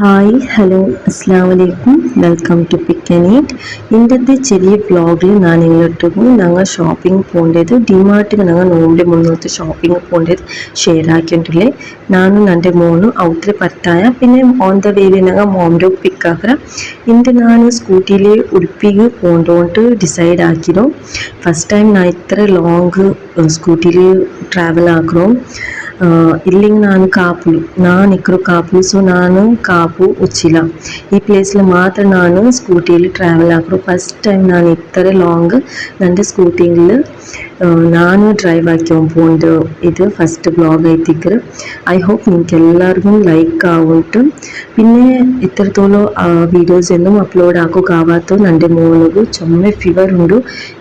Hi hello അസ്സാം വലൈക്കും welcome to pick and eat. ഇന്നത്തെ ചെറിയ വ്ളോഗിൽ ഞാൻ നിങ്ങളിട്ടു ഞങ്ങൾ ഷോപ്പിംഗ് പോകേണ്ടത് ഡിമാർട്ടിൽ ഞങ്ങൾ നോമ്പിൻ്റെ മുന്നോട്ട് ഷോപ്പിംഗ് പോകേണ്ടത് ഷെയർ ആക്കിയിട്ടില്ലേ. ഞാനും എൻ്റെ മോനും ഔട്ടിൽ പറ്റായ പിന്നെ ഓൺ ദ വേയിൽ ഞങ്ങൾ മോൻ്റെ പിക്കാക്കുക. ഇന്ന് ഞാൻ സ്കൂട്ടിയിൽ ഉടുപ്പിക്ക് പോകേണ്ടോണ്ട് ഡിസൈഡ് ആക്കിയിരുന്നു. ഫസ്റ്റ് ടൈം ഞാൻ ഇത്ര ലോങ് സ്കൂട്ടിയിൽ ട്രാവൽ ആക്കണോ ಇಲ್ಲಿಂಗ್ ನಾನು ನಿಕ್ಕರು ಕಾಪು ಸೊ ನಾನು ಕಾಪು ಉಚ್ಚಿಲ ಈ ಪ್ಲೇಸ್ಲಿ ಮಾತ್ರ ನಾನು ಸ್ಕೂಟಿಯಲ್ಲಿ ಟ್ರಾವೆಲ್ ಆಕರು. ಫಸ್ಟ್ ಟೈಮ್ ನಾನು ಇತ್ತರೆ ಲಾಂಗ್ ನನ್ನ ಸ್ಕೂಟಿಯಲ್ಲಿ ನಾನು ಡ್ರೈವ್ ಆക്കി പോകുന്നത്. ഇത് ഫസ്റ്റ് വ്ളോഗ് ആയിത്തിക്കറ്. ഐ ഹോപ്പ് നിങ്ങൾക്ക് എല്ലാവർക്കും ലൈക്ക് ആവുന്നുണ്ട്. പിന്നെ ഇത്രത്തോളം വീഡിയോസ് ഒന്നും അപ്ലോഡ് ആക്കുകയാവാത്ത എൻ്റെ മോനിಗೂ ചുമ ഫീവർ ഉണ്ട്.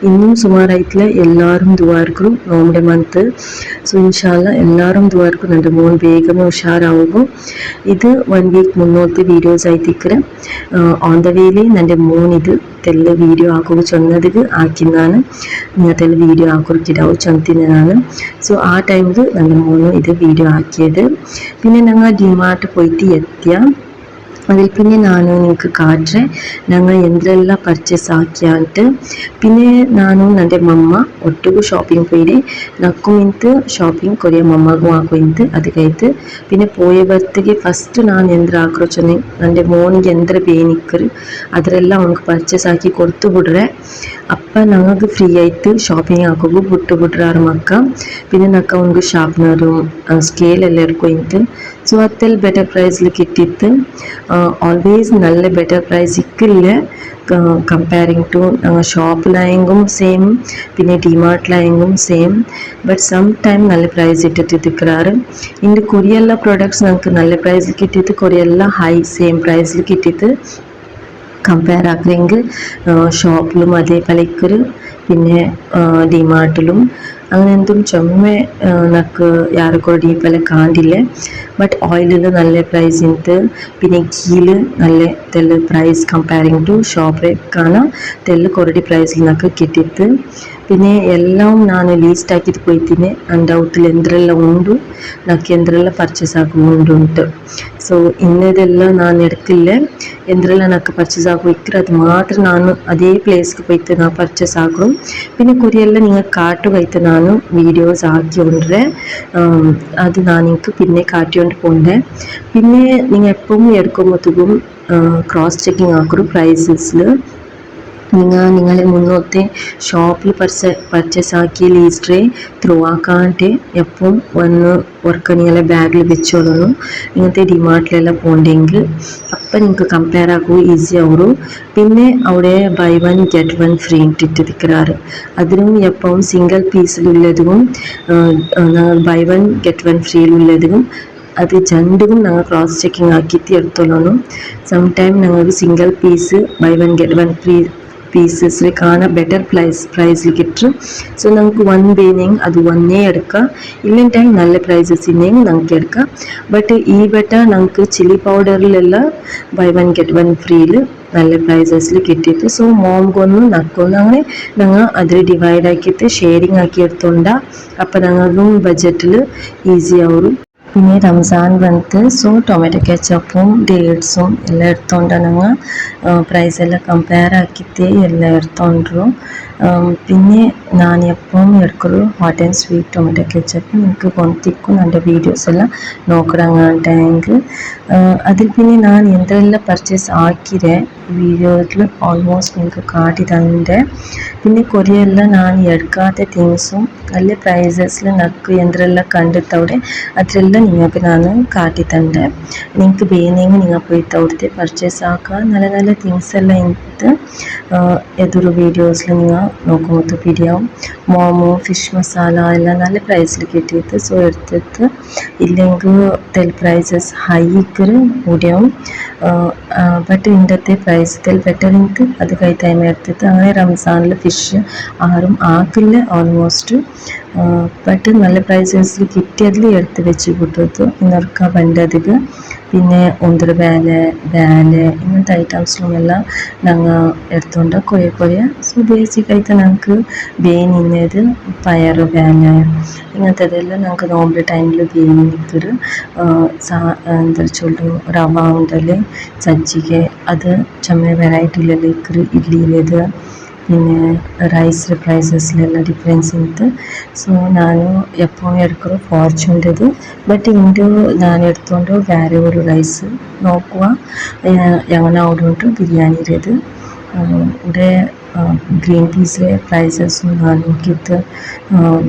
ಇನ್ನೂ ಸುಮಾರಾಯ್ತಿಲ್ಲ. ಎಲ್ಲರೂ ದುವಾರ್ಕರು ನೋಮ್ಡೆ ಮಂತ್. ಸೊ ಇನ್ಶಾಲ್ಲ ಎಲ್ಲರೂ ದುವಾರ್ಕು ನನ್ನ മോൻ ಬೇಗನೆ ಹುಷಾರಾവുക. ഇത് 1 വീക്ക് മുന്നോട്ട് വീഡിയോസ് ആയിത്തിക്കറ്. ഓൺ ദ വേയിൽ എൻ്റെ മോൻ ഇത് തെല്ല വീഡിയോ ആക്കുക ചൊന്നതിക്ക് ആക്കിന്നാണ് തെല്ല വീഡിയോ ആക്കുറിക്കിടാവും ചൊന്തിനാണ്. സോ ആ ടൈമിൽ ನನ್ನ മോന് ഇത് വീഡിയോ ആക്കിയത്. പിന്നെ ഞങ്ങൾ ഡിമാർട്ട് പോയിട്ട് എത്തിയ അതിൽ പിന്നെ ನಾನು നിങ്ങൾക്ക് കാട്ടെ ഞങ്ങൾ എന്തെല്ലാം പർച്ചേസ് ആക്കിയായിട്ട്. പിന്നെ ನಾನು ನನ್ನ ಮಮ್ಮ ಒಟ್ಟಿಗೂ ಶಾಪಿಂಗ್ പോയി ನಕ್ಕು ಇಂತು ಶಾಪಿಂಗ್ ಕೊರಿಯ ಮಮ್ಮಗೂ ಹಾಕೋ ಇಂತು ಅದಕ್ಕೈತು. പിന്നെ പോയ ಬರ್ತಿಗೆ ಫಸ್ಟ್ ನಾನು ಎಂದ್ರ ಹಾಕ್ರೋ ಚೊನ್ನೆ ನನ್ನ മോನಿಗೆ ಎಂದ್ರ ಬೇನಿಕ್ಕರು ಅದರೆಲ್ಲ ಅವನಿಗೆ ಪರ್ಚೇಸ್ ಹಾಕಿ ಕೊಡ್ತು ಬಿಡ್ರೆ ಅಪ್ಪ ഞങ്ങൾക്ക് ഫ്രീ ആയിട്ട് ഷോപ്പിംഗ് ആക്കുക ಬಿಟ್ಟಾರು ಮಕ್ಕ. പിന്നെ നക്ക അവനിಗೆ ഷാർപ്നറും സ്കെയിലെല്ലാം എടുക്കും. ಸೊ ಅತ್ತೆಲ್ಲ ಬೆಟರ್ ಪ್ರೈಸ್ಲಿ കിട്ടിയിട്ട് ഓൾവേസ് നല്ല ബെറ്റർ പ്രൈസ് ഇക്കില്ല കമ്പയറിങ് ടു ഷോപ്പിലായെങ്കും സെയിം പിന്നെ ഡിമാർട്ടിലായെങ്കും സെയിം. ബട്ട് സം ടൈം നല്ല പ്രൈസ് ഇട്ടിട്ട് തിക്കറാറ്. ഇൻ്റെ കൊറിയെല്ലാം പ്രൊഡക്ട്സ് നമുക്ക് നല്ല പ്രൈസിൽ കിട്ടിയിട്ട് കൊറിയെല്ലാം ഹൈ സെയിം പ്രൈസിൽ കിട്ടിയിട്ട് കമ്പയർ ആക്കുമെങ്കിൽ ഷോപ്പിലും അതേപോലെ ഇക്കറ് പിന്നെ ഡിമാർട്ടിലും അങ്ങനെ എന്തും ചൊമ്മ നക്ക് ಯಾರಿಗೂ ಡೀಪೆಲ್ಲ ಕಾಂಡಿಲ್ಲ. ಬಟ್ ಆಯಿಲ್ നല്ല ಪ್ರೈಸ್ ಇಂತು പിന്നെ ಗೀല് നല്ല തെല്ല പ്രൈസ് കമ്പയറിങ് ടു ഷോപ്പ് കാണാം തെല്ല കുറടി പ്രൈസിൽ നമുക്ക് കിട്ടിയിട്ട്. പിന്നെ എല്ലാം ഞാൻ ലീസ്റ്റ് ആക്കിയിട്ട് പോയിത്തിന് എൻ്റെ ഔട്ടിൽ എന്തെല്ലാം ഉണ്ട് നമുക്ക് എന്തെല്ലാം പർച്ചേസ് ആക്കുന്നുണ്ട്. ಸೊ ಇನ್ನದೆಲ್ಲ ನಾನು എടുക്കില്ല. എന്തെല്ലാം നമുക്ക് പർച്ചേസ് ആക്കും ഇക്കറ് അത് മാത്രം ನಾನು അതേ പ്ലേസ്ക്ക് പോയിട്ട് ഞാൻ പർച്ചേസ് ആക്കും. പിന്നെ കൊറിയെല്ലാം നിങ്ങൾ കാട്ടുകയറ്റ് ನಾನು വീഡിയോസ് ആക്കിയോണ്ടേ അത് ഞാൻ നിങ്ങൾക്ക് പിന്നെ കാട്ടിക്കൊണ്ട് പോകണ്ടേ. പിന്നെ നിങ്ങൾ എപ്പോഴും എടുക്കുമ്പോഴത്തേക്കും ക്രോസ് ചെക്കിങ് ആക്കും പ്രൈസസിൽ. നിങ്ങളെ മുന്നോത്തെ ഷോപ്പിൽ പർച്ചേസ് ആക്കിയ ലീസ്റ്ററെ ത്രൂ ആക്കാണ്ട് എപ്പം വന്ന് ഉറക്ക നിങ്ങളെ ബാഗിൽ വെച്ചോളൂ. ഇങ്ങനത്തെ ഡിമാർട്ടിലെല്ലാം പോകണ്ടെങ്കിൽ അപ്പം നിങ്ങൾക്ക് കമ്പയർ ആക്കുക ഈസി ആവും. പിന്നെ അവിടെ ബൈ 1 get 1 ഫ്രീ ഇട്ടിട്ട് തിക്കറാറ്. അതിനും എപ്പോഴും സിംഗിൾ പീസിലുള്ളതും ബൈ 1 get 1 ഫ്രീയിലുള്ളതും അത് രണ്ടും ഞങ്ങൾ ക്രോസ് ചെക്കിങ് ആക്കിയിട്ട് എടുത്തോളൂ. സംടൈം ഞങ്ങൾക്ക് single piece buy 1 get 1 free പീസസിൽ കാണാൻ ബെറ്റർ പ്രൈസിൽ കിട്ടും. സോ നമുക്ക് 1 വേണമെങ്കിൽ അത് 1 എടുക്കാം. ഇല്ലെങ്കിൽ ടൈം നല്ല പ്രൈസസ് ഉണ്ടെങ്കിൽ നമുക്ക് എടുക്കാം. ബട്ട് ഈ ബെറ്റ നമുക്ക് ചില്ലി പൗഡറിലെല്ലാം ബൈ 1 get 1 ഫ്രീയിൽ നല്ല പ്രൈസസിൽ കിട്ടിയിട്ട്. സോ മോംകൊന്നും നക്കൊന്നും അങ്ങനെ ഞങ്ങൾ അതിൽ ഡിവൈഡ് ആക്കിയിട്ട് ഷെയറിങ് ആക്കി എടുത്തോണ്ടാ. അപ്പം ഞങ്ങൾക്കും ബഡ്ജറ്റിൽ ഈസി ആവും. പിന്നെ റംസാൻ ಬಂತು. ಸೊ ಟೊಮೆಟೊ ಕೆಚಪ್ಪും ಡೇಟ್സും ಎಲ್ಲ എടുത്തോണ്ടാ ഞങ്ങൾ പ്രൈസ് എല്ലാം കമ്പയർ ആക്കിയിട്ട് എല്ലാം എടുത്തോണ്ടു. പിന്നെ ഞാൻ എപ്പോഴും എടുക്കുള്ളൂ hot and sweet tomato ketchup നിങ്ങൾക്ക് കൊണ്ടിരിക്കും എൻ്റെ വീഡിയോസ് എല്ലാം നോക്കണമെങ്കിൽ. അതിൽ പിന്നെ ഞാൻ എന്തെല്ലാം പർച്ചേസ് ആക്കിയേ വീഡിയോയിൽ ഓൾമോസ്റ്റ് നിങ്ങൾക്ക് കാട്ടി തന്നിട്ട്. പിന്നെ കൊറിയെല്ലാം ഞാൻ എടുക്കാത്ത തിങ്സും നല്ല പ്രൈസസിൽ നക്ക് എന്തെല്ലാം കണ്ടിട്ടവിടെ അതിലെല്ലാം നിങ്ങൾക്ക് ഞാൻ കാട്ടി തന്നിട്ട്. നിങ്ങൾക്ക് വേണമെങ്കിൽ നിങ്ങൾ പോയിട്ട് അവിടുത്തെ പർച്ചേസ് ആക്കുക. നല്ല നല്ല തിങ്സ് എല്ലാം ഇട്ട് ഏതൊരു വീഡിയോസിൽ നിങ്ങൾ നോക്കുമ്പോൾ പിടിയാവും. മോമോ ഫിഷ് മസാല എല്ലാം നല്ല പ്രൈസിൽ കിട്ടിയിട്ട്. സോ എടുത്തിട്ട് ഇല്ലെങ്കിൽ തെൽ പ്രൈസസ് ഹൈക്കറ് കൂടിയാവും. ബട്ട് ഇന്നത്തെ പ്രൈസ് തെൽ ബെറ്റർ ഇട്ട് അത് കൈ ടൈം എടുത്തിട്ട് അങ്ങനെ റംസാനിൽ ഫിഷ് ആരും ആക്കില്ല ഓൾമോസ്റ്റ്. ಬಟ್ നല്ല ಪ್ರೈಸಸ್ಲಿ കിട്ടിയതിൽ എടുത്ത് വെച്ച് കൊടുത്തു ഇന്നൊക്കെ വേണ്ടതിക്ക് പിന്നെ ഒന്നര വേല ഇങ്ങനത്തെ ഐറ്റംസിലുമെല്ലാം ഞങ്ങൾ എടുത്തുകൊണ്ട് കുറേ സോ ബേസിക്കായിട്ട് ഞങ്ങൾക്ക് വേനിന്നത് പയറ് വേല ഇങ്ങനത്തെതെല്ലാം ഞങ്ങൾക്ക് നോമ്പ് ടൈമിൽ വേനി നിൽക്കൊരു എന്താ ചൊല്ലു റവ ഉണ്ടല്ലേ സജ്ജിಗೆ അത് ചമ്മ വെറൈറ്റിയിലെല്ലാം ഇക്കറ് ഇഡ്ലിയിലേത് പിന്നെ റൈസ് പ്രൈസസിലെല്ലാം ഡിഫറൻസ് ഉണ്ട് സോ ನಾನು എപ്പോഴും എടുക്കുന്നത് ഫോർച്യൂണിൻ്റെത് ബട്ട് ಇಂದು ನಾನು എടുത്തുകൊണ്ട് വേറെ ഒരു റൈസ് നോക്കുക ഞങ്ങൾ അവിടെ ഉണ്ട് ബിരിയാണിയുടേത് ഇവിടെ ಗ್ರೀನ್ ಪೀಸ್ಗೆ ಪ್ರೈಸಸ್ಸು ನಾನು ನೋಕಿದ್ದು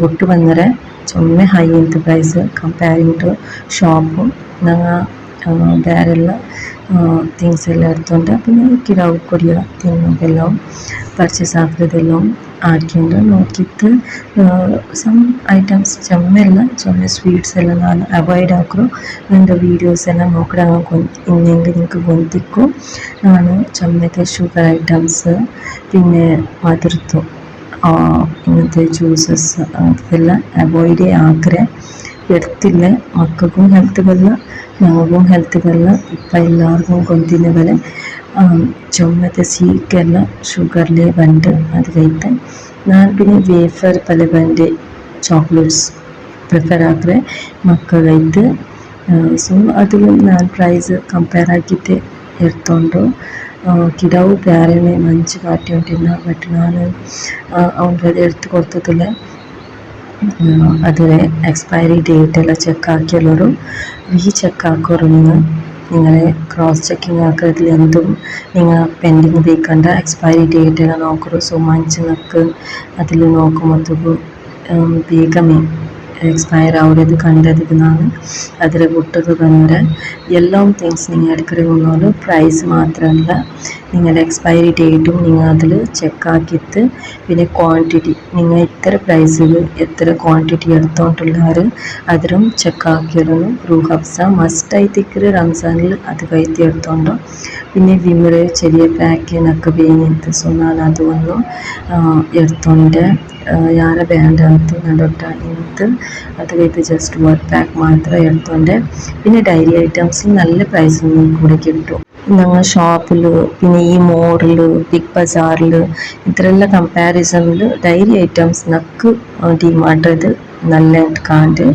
ಬಿಟ್ಟು ಬಂದರೆ ಚೊಮ್ಮೆ ಹೈ ಅಂತ ಪ್ರೈಸ್ ಕಂಪೇರಿಂಗ್ ಟು ಶಾಪು ನಂಗೆ ಬೇರೆಲ್ಲ ಥಿಂಗ್ಸ್ ಎಲ್ಲ എടുത്തുകൊണ്ട് പിന്നെ കിടാവ് കൊടിയ തിന്നതെല്ലാം പർച്ചേസ് ആക്കുന്നതെല്ലാം ആക്കിയിട്ട് നോക്കിയിട്ട് സം ഐറ്റംസ് ചൊമ്മ ಸ್ವೀಟ್ಸ್ ಎಲ್ಲ ನಾನು ಅವಾಯ್ಡ್ ಹಾಕರು ನನ್ನ ವೀಡಿಯೋಸ್ ಎಲ್ಲ ನೋಡಿದಾಗ ಇನ್ನೆಂಗೆ നിങ്ങൾക്ക് ಗೊತ್ತಿಕ್ಕು ನಾನು ചൊമ്മത്തെ ഷുഗർ ഐറ്റംസ് പിന്നെ മധുരത്വം ഇങ്ങനത്തെ ജ്യൂസസ് അതെല്ലാം അവോയ്ഡ് ആക്കರೆ എടുത്തില്ല മക്കൾക്കും ഹെൽത്ത് ಬಲ್ಲ ನಮಗೂ ಹೆಲ್ತ್ ಬಲ್ಲ ಇಪ್ಪ ಎಲ್ಲರಿಗೂ ಗೊತ್ತಿನ ಬೆಲೆ ചുമത്തെ സീക്കെല്ല ഷുഗറിലെ ബണ്ട് അത് കഴിത്തെ ഞാൻ പിന്നെ വേഫർ പല ബണ്ട് ചോക്ലേറ്റ്സ് പ്രിഫർ ആക്കറെ മಕ್ಕಳೈತೆ ಸೊ അതിലും ഞാൻ ಪ್ರೈಸ್ ಕಂಪೇರ್ ಆಗಿದ್ದೆ എടുത്തോണ്ട് ಗಿಡವು ಬೇರೆನೇ ಮಂಚು ಕಾಟಿ ಉಂಟಿನ ಬಟ್ ನಾನು ಅವ್ರದ್ದು എടുത്ത് കൊടുത്തതില്ല അതിലെ എക്സ്പയറി ഡേറ്റ് എല്ലാം ചെക്ക് ആക്കിയുള്ളൊരു ചെക്ക് ആക്കുറു നിങ്ങളെ ക്രോസ് ചെക്കിങ് ആക്കുന്നതിൽ എന്തും നിങ്ങൾ പെൻഡിങ് ಬೇಕಂಡ എക്സ്പയറി ഡേറ്റ് എല്ലാം നോക്കರು ಸೊ ಮಂಚಿನಕ್ಕೆ അതിൽ നോക്കുമ്പോൾ ಬೇಗನೆ എക്സ്പയർ ആവുന്നത് കണ്ടതിക്ക് ನಾನು അതിൽ വിട്ടത് ಬಂದರೆ എല്ലാം തിങ്സ് നിങ്ങൾ എടുക്കുന്നത് പ്രൈസ് മാത്രമല്ല നിങ്ങളുടെ എക്സ്പയറി ഡേറ്റും നിങ്ങൾ അതിൽ ചെക്ക് ആക്കിയിട്ട് പിന്നെ ക്വാണ്ടിറ്റി നിങ്ങൾ എത്ര പ്രൈസിൽ എത്ര ക്വാണ്ടിറ്റി എടുത്തോണ്ടുള്ളവർ അതിലും ചെക്ക് ആക്കിയിരുന്നു റൂഹ് ഹഫ്സ മസ്റ്റായിത്തിക്കറ് റംസാനിൽ അത് കയറ്റി എടുത്തോണ്ടോ പിന്നെ വിമറ് ചെറിയ ಪ್ಯಾಕಿನಕ್ಕೆ ಬೇನಿತ್ತು ಸೊ ನಾನು ಅದು ಒಂದು എടുത്തോണ്ട് ಯಾರ ಬ್ಯಾಂಡ್ ಅಂತ ನಡೊಟ್ಟ ಇಂತು അത് കഴിഞ്ഞ് ജസ്റ്റ് വർക്ക് പാക്ക് മാത്രം എടുത്തോണ്ട് പിന്നെ ഡയറി ഐറ്റംസിൽ നല്ല പ്രൈസിൽ കൂടെ കിട്ടും ഞങ്ങൾ ഷോപ്പിൽ പിന്നെ ഈ മോളിൽ ബിഗ് ബസാറിൽ ಇದರೆಲ್ಲ ಕಂಪ್ಯಾರಿಸನ್ಲು ಡೈರಿ ಐಟಮ್ಸ್ನಕ್ಕು ಡಿಮಾರ್ಟದು നല്ല ಕಾಂಡು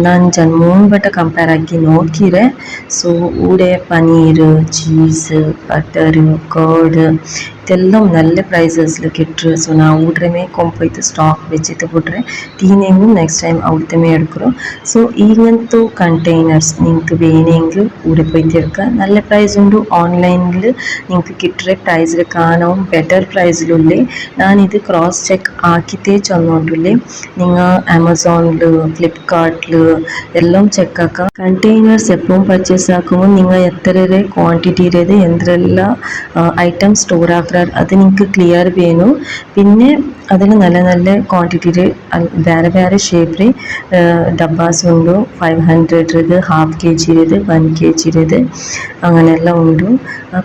ನಾನು ಮುಂಬಟ್ಟ ಕಂಪೇರ್ ಆಗಿ ನೋಡಿರೆ ಸೊ ಊಡೆ ಪನೀರ್ ಚೀಸ್ ಬಟರ್ ಕರ್ಡ್ ഇതെല്ലാം നല്ല പ്രൈസസിൽ കിട്ടും സോ ഞാൻ ഊടരമേ കൊമ്പോയിട്ട് സ്റ്റോക്ക് വെച്ചിട്ട് ಬಿಟ್ರೆ തീനെങ്കിലും നെക്സ്റ്റ് ടൈം അവിടുത്തെ എടുക്കും സോ ഇങ്ങനത്തെ കണ്ടെയ്നേഴ്സ് നിങ്ങൾക്ക് വേണമെങ്കിൽ ഊടെ പോയിട്ട് എടുക്കുക നല്ല പ്രൈസ് ഉണ്ട് ഓൺലൈനിൽ നിങ്ങൾക്ക് കിട്ടുന്ന പ്രൈസിൽ കാണാവും ബെറ്റർ പ്രൈസിലുള്ളേ ഞാനിത് ക്രോസ് ചെക്ക് ആക്കിയിട്ടേ ചെന്നോണ്ടുള്ളേ നിങ്ങൾ ആമസോണിൽ ഫ്ലിപ്കാർട്ടിൽ എല്ലാം ചെക്ക് ആക്കാം കണ്ടെയ്നേഴ്സ് എപ്പോഴും പർച്ചേസ് ആക്കുമ്പോൾ നിങ്ങൾ എത്ര ക്വാണ്ടിറ്റിയിലേത് എന്തെല്ലാം ഐറ്റം സ്റ്റോർ ആക്കുക അത് നിങ്ങൾക്ക് ക്ലിയർ വേണം പിന്നെ അതിന് നല്ല നല്ല ക്വാണ്ടിറ്റിയിൽ വേറെ വേറെ ഷേപ്പിൽ ഡബ്ബാസ് ഉണ്ട് 500 ഹാഫ് kg 1 kg അങ്ങനെയെല്ലാം ഉണ്ട്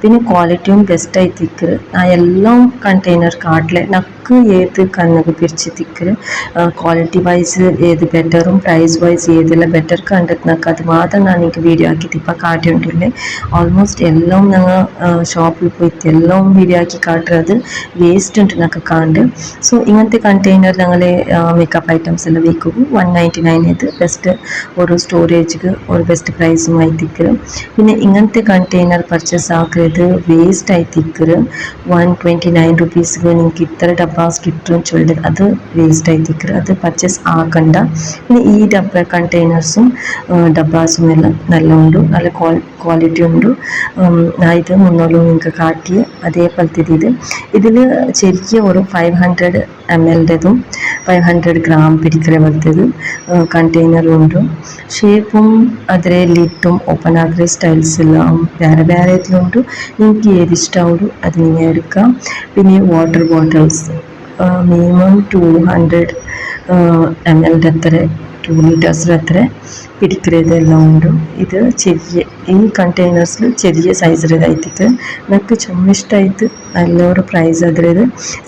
പിന്നെ ക്വാളിറ്റിയും ബെസ്റ്റായി തിಕ್ಕರು ಆ എല്ലാം ಕಂಟೈನರ್ ಕಾಟ್ಲೆ ನಕ್ಕು ಏದು ಕಣ್ಣಗೆ ಪಿರ್ಚಿ ತಿಕ್ಕರು ಕ್ವಾಲಿಟಿ ವೈಸ್ ಏದು ಬೆಟറും ಪ್ರೈಸ್ ವೈಸ್ ഏതെല്ലാം ബെറ്റർ കണ്ടിട്ട് നമുക്ക് അത് മാത്രം ഞാൻ എനിക്ക് വീഡിയോ ആക്കിയിട്ട് ഇപ്പം കാട്ടിയിട്ടുണ്ടല്ലേ ഓൾമോസ്റ്റ് എല്ലാം ഞങ്ങൾ ഷോപ്പിൽ പോയിട്ട് എല്ലാം വീഡിയോ ആക്കി കാട്ടുന്നത് വേസ്റ്റ് ഉണ്ട് എന്നൊക്കെ കണ്ട് സോ ഇങ്ങനത്തെ കണ്ടെയ്നർ ഞങ്ങൾ മേക്കപ്പ് ഐറ്റംസ് എല്ലാം വിൽക്കും 199 ഇത് ബെസ്റ്റ് ഒരു സ്റ്റോറേജിക്ക് ഒരു ബെസ്റ്റ് പ്രൈസുമായി തിಕ್ಕರು പിന്നെ ഇങ്ങനത്തെ കണ്ടെയ്നർ പർച്ചേസ് ആക്കുന്നത് വേസ്റ്റ് ആയി തിಕ್ಕರು 129 റുപ്പീസിന് നിങ്ങൾക്ക് ഇത്ര ഡബ്ബാസ് കിട്ടും ചൊല്ലി അത് വേസ്റ്റ് ആയി തിಕ್ಕರು അത് പർച്ചേസ് ആക്കണ്ട പിന്നെ ഈ ഡബ്ബ കണ്ടെയ്നേഴ്സും ഡബ്ബാസും എല്ലാം നല്ല ഉണ്ട് നല്ല ക്വാളിറ്റി ഉണ്ട് ഇത് മുന്നോട്ട് നിങ്ങൾക്ക് കാട്ടി അതേപോലത്തെ ഇതിൽ ശരിക്കും ഒരു 500 ml $500 ഗ്രാം പിടിക്കുന്ന പോലത്തേത് കണ്ടെയ്നറും ഉണ്ട് ഷേപ്പും അതിലെ ലിഡും ഓപ്പൺ ആക്കുന്ന സ്റ്റൈൽസ് എല്ലാം വേറെ വേറെ ഇതിലുണ്ട് നിങ്ങൾക്ക് ഏത് ഇഷ്ടമാവും അത് നിങ്ങൾ എടുക്കാം പിന്നെ വാട്ടർ ബോട്ടിൽസ് മിനിമം 200 ml അത്ര 2 liters അത്ര പിടിക്കുന്നതെല്ലാം ഉണ്ട്. ഇത് ചെറിയ ഈ കണ്ടെയ്നേഴ്സിൽ ചെറിയ സൈസിലതായിട്ട് എനിക്ക് ചുമ ഇഷ്ടമായിട്ട് നല്ലൊരു പ്രൈസ് അതിലത്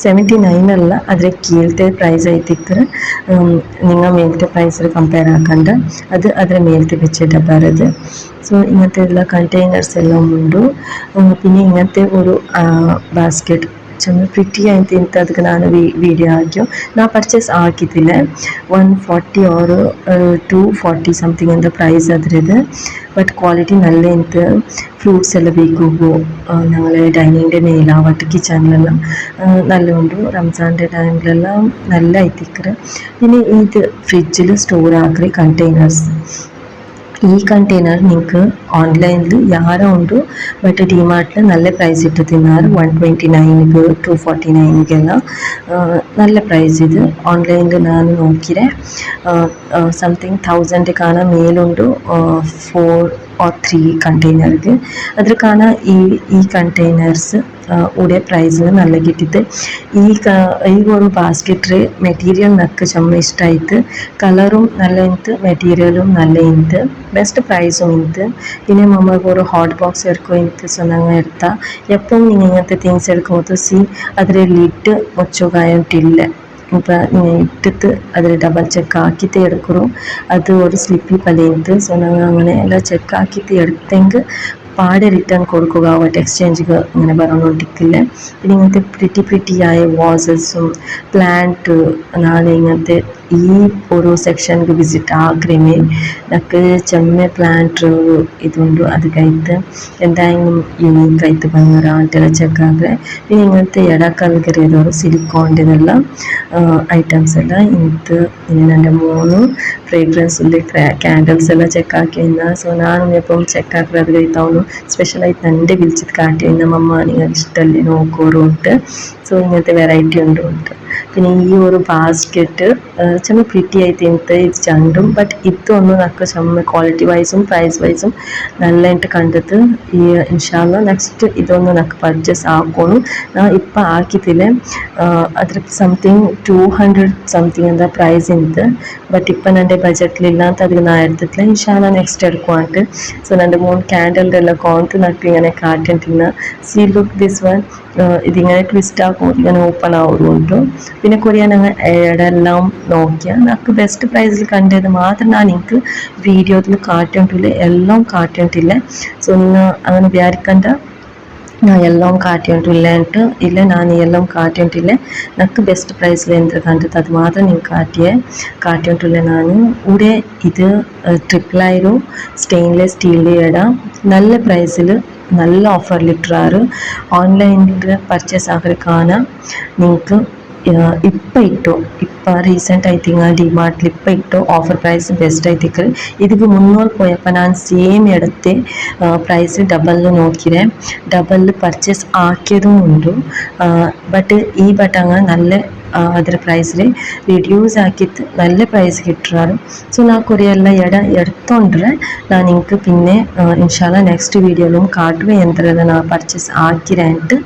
79 അല്ല, അതിൽ കീഴത്തെ പ്രൈസ് ആയിട്ട് നിങ്ങൾ മേലത്തെ പ്രൈസിൽ കമ്പയർ ആക്കണ്ട, അത് അതിൽ മേലത്തെ വെച്ചിട്ട് ബറത്. സോ ഇങ്ങനത്തെ ഉള്ള കണ്ടെയ്നേഴ്സ് എല്ലാം ഉണ്ട്. പിന്നെ ഇങ്ങനത്തെ ഒരു ബാസ്ಕೆറ്റ് ചെന്ന് പ്രിറ്റി ആയിട്ട് എനിക്ക് ಅದಕ್ಕೆ ನಾನು വീഡിയോ ಹಾಕ್ಯೋ ನಾ ಪರ್ಚೇಸ್ ಆಗಿದ್ದಿಲ್ಲ. 140 or 240 സംതിങ് എന്താ പ്രൈസ് അതിരത്. ബട്ട് ക്വാളിറ്റി നല്ല എനിക്ക് ഫ്രൂട്ട്സ് എല്ലാം ಬೇಕು ഞങ്ങൾ ഡൈനിങ്ങിൻ്റെ മേലാവട്ട് കിച്ചണിലെല്ലാം നല്ല ഉണ്ട്. റംസാൻ്റെ ടൈമിലെല്ലാം നല്ല ಐತಿಕ್ಕರೆ. പിന്നെ ഇത് ഫ്രിഡ്ജിൽ സ്റ്റോർ ആക്കി കണ്ടെയ്നേഴ്സ്. ഈ കണ്ടെയ്നർ നിങ്ങൾക്ക് ഓൺലൈനിൽ ಯಾರೋ ಉಂಟು, ಬಟ್ ಡಿಮಾರ್ಟ್ಲಿ നല്ല ಪ್ರೈಸ್ ಇಟ್ಟು ತಿన్నారు. 129ಗೆ 249ಗೆಲ್ಲ നല്ല ಪ್ರೈಸ್ ಇದು. ഓൺലൈനിൽ ನಾನು നോക്കിരെ സംതിങ് 1000 ಕಾಣ ಮೇಲುಂಟು 4 or 3 ಕಂಟೈನರ್ಗೆ. ಅದ್ರ ಕಾಣ ಈ ಕಂಟೈನರ್ಸ್ ಉಡೇ ಪ್ರೈಸ್ನ നല്ല കിട്ടിയിട്ട് ഈ ഒരു ബാസ്ക്കറ്റ് മെറ്റീരിയൽ നക്ക് ചമ്മ ഇഷ്ടമായിട്ട്. കളറും നല്ല ಇಂತು, മെറ്റീരിയലും നല്ല ಇಂತು, ಬೆಸ್ಟ್ ಪ್ರೈസും ಇಂತು. പിന്നെ നമ്മൾക്ക് ഒരു ഹോട്ട് ബോക്സ് എടുക്കും ಇಂತು. ಸೊ ഞങ്ങൾ എടുത്ത എപ്പോഴും നിങ്ങൾ ഇങ്ങനത്തെ തിങ്സ് എടുക്കുമ്പോൾ സി അതിൽ ലിഡ് മുച്ചുകായിട്ടില്ല. இப்போ நீங்கள் இட்டுத்து அதில் டபுள் செக் ஆக்கிட்டு எடுக்கிறோம். அது ஒரு ஸ்லிப்பி பழையது. ஸோ நாங்கள் അങ്ങനെ എല്ലാം ചെക്ക് ആക്കിയിട്ട് എടുത്തെങ്കിൽ പാടെ റിട്ടേൺ കൊടുക്കുക. അവട്ട് എക്സ്ചേഞ്ച് ഇങ്ങനെ പറഞ്ഞുകൊണ്ടിരിക്കില്ല. പിന്നെ ഇങ്ങനത്തെ പ്രിറ്റി ആയ വാസസും പ്ലാന്റ് ನಾನು ഇങ്ങനത്തെ ഈ ഒരു സെക്ഷನ್ಗೆ വിസിറ്റ് ಆಗ್ರೇನೆ నాకు ചെമ്മ പ്ലാന്റ് ഇതുണ്ട്. ಅದಕ್ಕಾಯ್ತು എന്തായാലും ಯುನೀಕ್ ಆಯ್ತು ಬಂಗಾರ ಅಂತೆಲ್ಲ ಚೆಕ್ ಆಗ್ರೆ. പിന്നെ ഇങ്ങനത്തെ എടക്കൽകറിയതോರು സിലിക്കോണിൻ്റെതെಲ್ಲ ಐಟಮ್ಸ್ ಎಲ್ಲ ಇಂತು. പിന്നെ എൻ്റെ 3 ഫ്രേഗ്രൻസിൻ്റെ ക്യാൻഡൽസ് എല്ലാം ചെക്ക് ആക്കിയിരുന്ന. സോ ನಾನು എപ്പം ചെക്ക് ആക്കി അത് കഴിത്താവുന്നു സ്പെഷ്യലായിട്ട് എൻ്റെ വിളിച്ചിട്ട് കാട്ടിയിരുന്ന മമ്മ നിങ്ങൾക്ക് ഇഷ്ടമല്ലേ നോക്കോറും ഉണ്ട്. സോ ഇങ്ങനത്തെ വെറൈറ്റി ഉണ്ട്. പിന്നെ ഈ ഒരു ബാസ്ക്കറ്റ് ചെമ്മ പ്രിറ്റി ആയിട്ട് എനിക്ക് ഇത് രണ്ടും. ബട്ട് ഇതൊന്നും നമുക്ക് ചെമ്മ ക്വാളിറ്റി വൈസും പ്രൈസ് വൈസും നല്ലതായിട്ട് കണ്ടിട്ട് ഈ ഇൻഷാല്ല നെക്സ്റ്റ് ഇതൊന്ന് നമുക്ക് പർച്ചേസ് ആക്കണം. ഞാൻ ഇപ്പം ആക്കിയിട്ടില്ല. അದ್ರ സംതിങ് 200 സംതിങ് എന്താ പ്രൈസ് ഉണ്ട്. ബട്ട് ഇപ്പം എൻ്റെ ബജറ്റിലില്ലാത്ത അതിൽ ഞാൻ എടുത്തിട്ടില്ല. ഇൻഷാല്ല നെക്സ്റ്റ് എടുക്കുവാണ്ട്. സോ എൻ്റെ 3 ക്യാൻഡലിൻ്റെ എല്ലാം കോൺത്ത് നക്ക് ഇങ്ങനെ കാട്ടിട്ടില്ല. See look this one. ഇതിങ്ങനെ ട്വിസ്റ്റ് ആക്കും, ഇങ്ങനെ ഓപ്പൺ ആവുന്നുണ്ട്. പിന്നെ കുറേ ഞങ്ങൾ എല്ലാം നോക്കിയാൽ നമുക്ക് ബെസ്റ്റ് പ്രൈസിൽ കണ്ടത് മാത്രം ഞാൻ എനിക്ക് വീഡിയോയിൽ കാട്ടിട്ടില്ല, എല്ലാം കാട്ടിട്ടില്ല. സോ നിങ്ങൾ അങ്ങനെ വിചാരിക്കണ്ട ഞാൻ എല്ലാം കാട്ടിട്ടില്ല ഇല്ല. ഞാൻ എല്ലാം കാട്ടിട്ടില്ല. എനിക്ക് ബെസ്റ്റ് പ്രൈസിൽ എന്ത് കണ്ടത് അത് മാത്രം നിങ്ങൾക്ക് കാട്ടിട്ടില്ല. ഞാൻ ഇവിടെ ഇത് 999 സ്റ്റെയിൻലെസ് സ്റ്റീലിൻ്റെ ഇടാം. നല്ല പ്രൈസിൽ നല്ല ഓഫറിലിട്ടാറ്. ഓൺലൈനിൽ പർച്ചേസ് ആക്കി കാണാം നിങ്ങൾക്ക്. ഇപ്പം ഇട്ടോ ഇപ്പം റീസെൻ്റ് ആയിട്ട് ഡിമാർട്ടിൽ ഇപ്പം ഇട്ടോ ഓഫർ പ്രൈസ് ബെസ്റ്റ് ആയിട്ട്. ഇതിക്ക് മുന്നോട്ട് പോയപ്പോൾ ഞാൻ സെയിം എടുത്ത് പ്രൈസ് ഡബിളിൽ നോക്കിയേ. ഡബിളിൽ പർച്ചേസ് ആക്കിയതും ഉണ്ട്. ബട്ട് ഈ ബട്ടങ്ങ നല്ല ಅದರ ಪ್ರೈಸ್ಲಿ ರಿಡ್ಯೂಸ್ ಆಗಿತ್ತು നല്ല ಪ್ರೈಸ್ കിട്ടാറ്. സോ ഞാൻ കുറേ എല്ലാം എടുത്തോണ്ടേ ഞാൻ നിങ്ങൾക്ക് പിന്നെ ഇൻഷാല്ല നെക്സ്റ്റ് വീഡിയോയിലും കാട്ടുക എന്തെല്ലാം ഞാൻ പർച്ചേസ് ആക്കിയിട്ട്.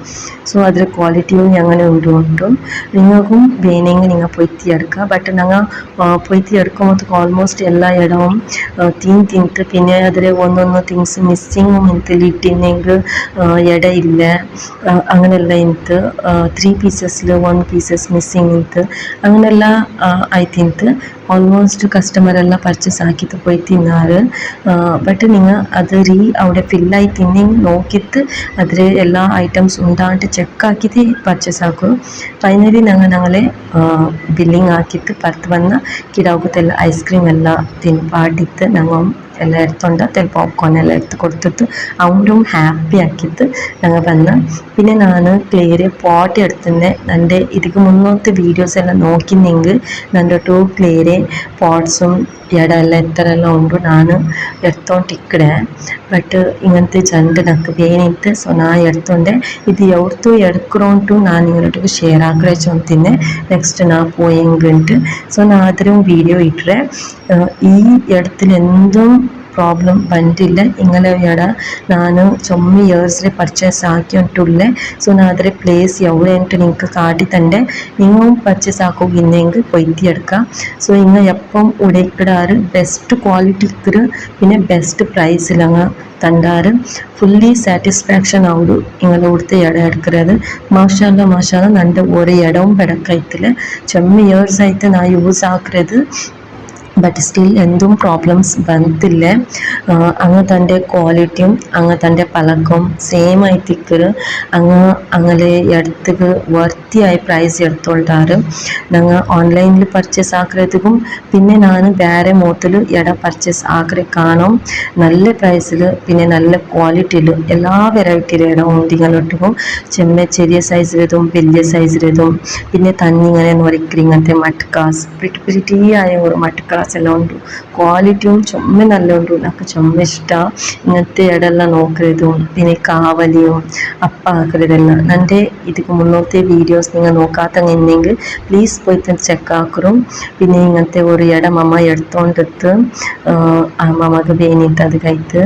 സോ അതിൽ ക്വാളിറ്റിയും അങ്ങനെ ഉണ്ടും നിങ്ങൾക്കും വേണമെങ്കിൽ നിങ്ങൾ പൊയ്ത്തി എടുക്കുക. ബട്ട് ഞങ്ങൾ പൊയ്ത്തി എടുക്കുമ്പോൾ ഓൾമോസ്റ്റ് എല്ലാ ഇടവും തിന്നിട്ട് പിന്നെ അതിൽ ഒന്നൊന്ന് തിങ്സ് മിസ്സിങ്ങും എനിക്ക് ലിട്ടിനെങ്കിൽ ഇടയില്ല. അങ്ങനെയുള്ള എനിക്ക് 3 പീസസിൽ 1 പീസസ് മിസ്സിങ് ಇಂತು അങ്ങനെಲ್ಲ ಆಯ್ತಿಂತು. ಆಲ್ಮೋಸ್ಟ್ ಕಸ್ಟಮರ್ ಎಲ್ಲ ಪರ್ಚೇಸ್ ಆಕಿತ್ತು പോയി തിന്നാറ്. ബട്ട് നിങ്ങൾ അത് അവിടെ ഫില്ലായി തിന്നിങ് നോക്കിയിട്ട് അതിൽ എല്ലാ ഐറ്റംസ് ഉണ്ടായിട്ട് ചെക്കാക്കിയിട്ട് പർച്ചേസ് ആക്കും. ഫൈനലി ഞങ്ങളെ ബില്ലിങ് ആക്കിയിട്ട് പുറത്ത് വന്ന കിടാവുകത്തെല്ലാം ഐസ്ക്രീം എല്ലാം പാടിയിട്ട് ഞങ്ങൾ എല്ലാം എടുത്തോണ്ട് പോപ്കോൺ എല്ലാം എടുത്ത് കൊടുത്തിട്ട് അവരും ഹാപ്പി ആക്കിയിട്ട് ഞങ്ങൾ വന്ന. പിന്നെ ഞാൻ ക്ലിയർ പോട്ട് എടുത്തിൻ്റെ എൻ്റെ ഇതിക്ക് മുന്നോട്ട് വീഡിയോസ് എല്ലാം നോക്കിയെങ്കിൽ എൻ്റെ 2 ക്ലിയർ പോട്ട്സും എല്ലാം എത്ര എല്ലാം ഉണ്ട് ഞാൻ എടുത്തോണ്ടിരിക്കണേ. ബട്ട് ഇങ്ങനത്തെ ജണ്ട് എനിക്ക് വേണിയിട്ട്. സോ ഞാൻ എടുത്തോണ്ട് ഇത് എവിടുത്തു എടുക്കണോണ്ടു ഞാൻ നിങ്ങളോട്ട് ഷെയർ ആഗ്രഹിച്ചോണ്ടിന്നെ നെക്സ്റ്റ് ഞാൻ പോയെങ്കിട്ട്. സോ ഞാൻ അതിലും വീഡിയോ ഇട്ടേ. ഈ ഇടത്തിൽ എന്തും ಪ್ರಾಬ್ಲಮ್ ಬಂದಿಲ್ಲ ಇಂಗಲ ಎಡ ನಾನು ಚೊಮ್ಮೆ ಇಯರ್ಸ್ಲೆ ಪರ್ಚೇಸ್ ಆಕಿ ಉಂಟುಳ್ಳೆ ಸೊ ನಾ ಅದರ ಪ್ಲೇಸ್ ಎവിടെ ಉಂಟು ನಿಂಗೆ കാട്ടി തൻ്റെ നിങ്ങൾ പർച്ചേസ് ആക്കുകയെങ്കിൽ പൊയ്ത്തി എടുക്കാം സോ ഇങ്ങ എപ്പം ഉടയ്ക്കിടാറ് ബെസ്റ്റ് ക്വാളിറ്റിക്ക് പിന്നെ ബെസ്റ്റ് പ്രൈസിലങ്ങ് തണ്ടാറ് ഫുള്ളി സാറ്റിസ്ഫാക്ഷൻ ആവുള്ളൂ ഇങ്ങളോടുത്തെ ഇടം എടുക്കുന്നത് മാഷാല്ല നൻ്റെ ഒരു ഇടവും പെടക്കയത്തില്ല ചെമ്മ ഇയേഴ്സ് ആയിട്ട് ഞാൻ യൂസ് ആക്കുന്നത് ബട്ട് സ്റ്റിൽ എന്തും പ്രോബ്ലംസ് ಬಂದಿಲ್ಲ അങ്ങ് തൻ്റെ ക്വാളിറ്റിയും അങ്ങ് തൻ്റെ പലക്കും സെയിം ആയിത്തിക്കറ് അങ്ങനെ എടുത്തത് വർത്തിയായി പ്രൈസ് എടുത്തോണ്ടാറ് ഞങ്ങൾ ഓൺലൈനിൽ പർച്ചേസ് ആക്കുന്നതും പിന്നെ ഞാൻ വേറെ മോത്തിൽ ഇട പർച്ചേസ് ആക്കറെ കാണും നല്ല പ്രൈസിൽ പിന്നെ നല്ല ക്വാളിറ്റിയിൽ എല്ലാ വെറൈറ്റിയിലും ഇടം ഉണ്ടിങ്ങനൊട്ടും ചെറിയ സൈസിലതും വലിയ സൈസിലതും പിന്നെ തന്നിങ്ങനെ നുരക്കറി ഇങ്ങനത്തെ മട്കാസ് പ്രിറ്റിയായ ഒരു മട്കാസ് എല്ലാം ഉണ്ട് ക്വാളിറ്റിയും ചുമ്മ നല്ല ഉണ്ട് എനിക്ക് ചുമ്മ ഇഷ്ടമാണ് ഇങ്ങനത്തെ ഇടെല്ലാം നോക്കരുതും പിന്നെ കാവലിയും അപ്പ ആക്കരുതെല്ലാം എൻ്റെ ഇതിക്ക് മുന്നോത്തെ വീഡിയോസ് നിങ്ങൾ നോക്കാത്തങ്ങനെങ്കിൽ പ്ലീസ് പോയിട്ട് ചെക്ക് ആക്കറും പിന്നെ ഇങ്ങനത്തെ ഒരു ഇടം അമ്മ എടുത്തോണ്ടെടുത്ത് അമ്മക്ക് വേണ്ടിയിട്ട് അത് കഴിത്ത്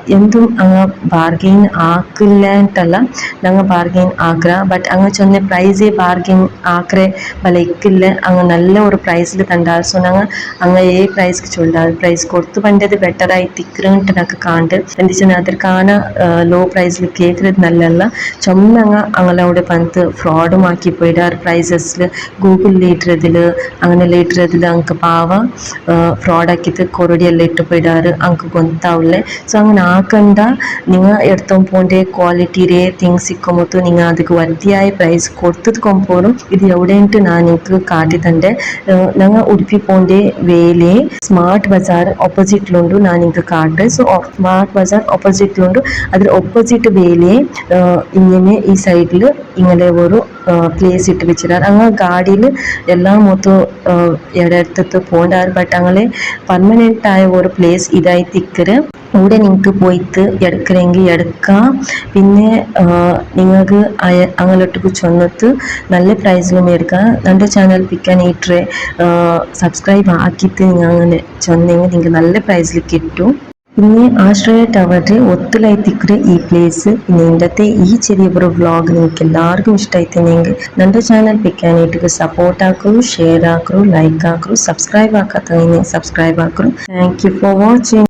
എന്തും അങ്ങ് ബാർഗെയിൻ ആക്കില്ല ಅಂತಲ್ಲ ഞങ്ങൾ ബാർഗെയിൻ ആക്കുക ബട്ട് അങ്ങ് ചൊന്ന പ്രൈസേ ബാർഗെയിൻ ആക്കറെ ബല ഇക്കില്ല അങ്ങ് നല്ല ഒരു പ്രൈസിൽ തണ്ടാൽ സോ ഞങ്ങൾ അങ്ങ് പ്രൈസ്ക്ക് ചൊല്ലാൽ പ്രൈസ് കൊടുത്തു പണ്ടത് ബെറ്ററായി തിക്കറിട്ട് എനിക്ക് കാണ്ട് എന്തിച്ചാൽ അതിൽ കാണാൻ ലോ പ്രൈസിൽ കേൾക്കുന്നത് നല്ലല്ല ചുമ അങ്ങനവിടെ പന്ത് ഫ്രോഡും ആക്കി പോയിടാറ് പ്രൈസസിൽ ഗൂഗിളിൽ ഇടുന്നതിൽ അങ്ങനെ ഇടുന്നതിൽ അങ്ങക്ക് പാവ ഫ്രോഡാക്കിയിട്ട് കൊറടിയെല്ലാം ഇട്ട് പോയിടാറ് അങ്ങക്ക് ಗೊತ್ತಾവില്ല ಸೊ അങ്ങനെ ആക്കണ്ട നിങ്ങൾ എടുത്തോ പോൻ്റെ ക്വാളിറ്റിയിലെ തിങ്സ് ഇക്കുമ്പോൾ നിങ്ങൾ ಅದಕ್ಕೆ ವರ್ತಿಯಾയ ಪ್ರೈಸ್ കൊടുത്തതുകൊമ്പോഴും ഇത് എവിടെയിട്ട് ഞാൻ നിങ്ങൾക്ക് കാട്ടി തൻ്റെ ഞങ്ങൾ ഉടുപ്പി പോൻ്റെ വേലെ സ്മാർട്ട് ബസാർ ഓപ്പോസിറ്റിലുണ്ട് ഞാൻ നിങ്ങൾക്ക് കാട്ട് സോ സ്മാർട്ട് ബസാർ ഓപ്പോസിറ്റിലുണ്ട് അതിൽ ഓപ്പോസിറ്റ് വേലെ ഇങ്ങനെ ഈ സൈഡിൽ ഇങ്ങനെ ഒരു പ്ലേസ് ഇട്ട് വെച്ചിടാറ് അങ്ങനെ ഗാഡിയിൽ എല്ലാം മൊത്തം ഇടത്ത് പോണ്ടാറ് ബട്ട് അങ്ങനെ പെർമനൻ്റ് ആയ ഒരു പ്ലേസ് ഇതായി തിക്കറ് ഇവിടെ നിങ്ങൾക്ക് പോയിട്ട് എടുക്കണമെങ്കിൽ എടുക്കാം പിന്നെ നിങ്ങൾക്ക് അങ്ങോട്ടേക്ക് ചെന്നിട്ട് നല്ല പ്രൈസിലും എടുക്കാം എൻ്റെ ചാനൽ പിക്കാനായിട്ട് സബ്സ്ക്രൈബ് ആക്കിയിട്ട് നിങ്ങൾ അങ്ങനെ ചെന്നെങ്കിൽ നിങ്ങൾക്ക് നല്ല പ്രൈസിൽ കിട്ടും പിന്നെ ആശ്രയ ടവറിൽ ഒത്തുലായിത്തിക്കറ് ഈ പ്ലേസ് പിന്നെ ഇന്നത്തെ ഈ ചെറിയൊരു വ്ളോഗ് നിങ്ങൾക്ക് എല്ലാവർക്കും ഇഷ്ടമായിട്ടെങ്കിൽ എൻ്റെ ചാനൽ പിക്കാനായിട്ട് സപ്പോർട്ട് ആക്കൂ ഷെയർ ആക്കൂ ലൈക്ക് ആക്കൂ സബ്സ്ക്രൈബ് ആക്കാത്ത സബ്സ്ക്രൈബ് ആക്കൂ താങ്ക് യു ഫോർ വാച്ചിങ്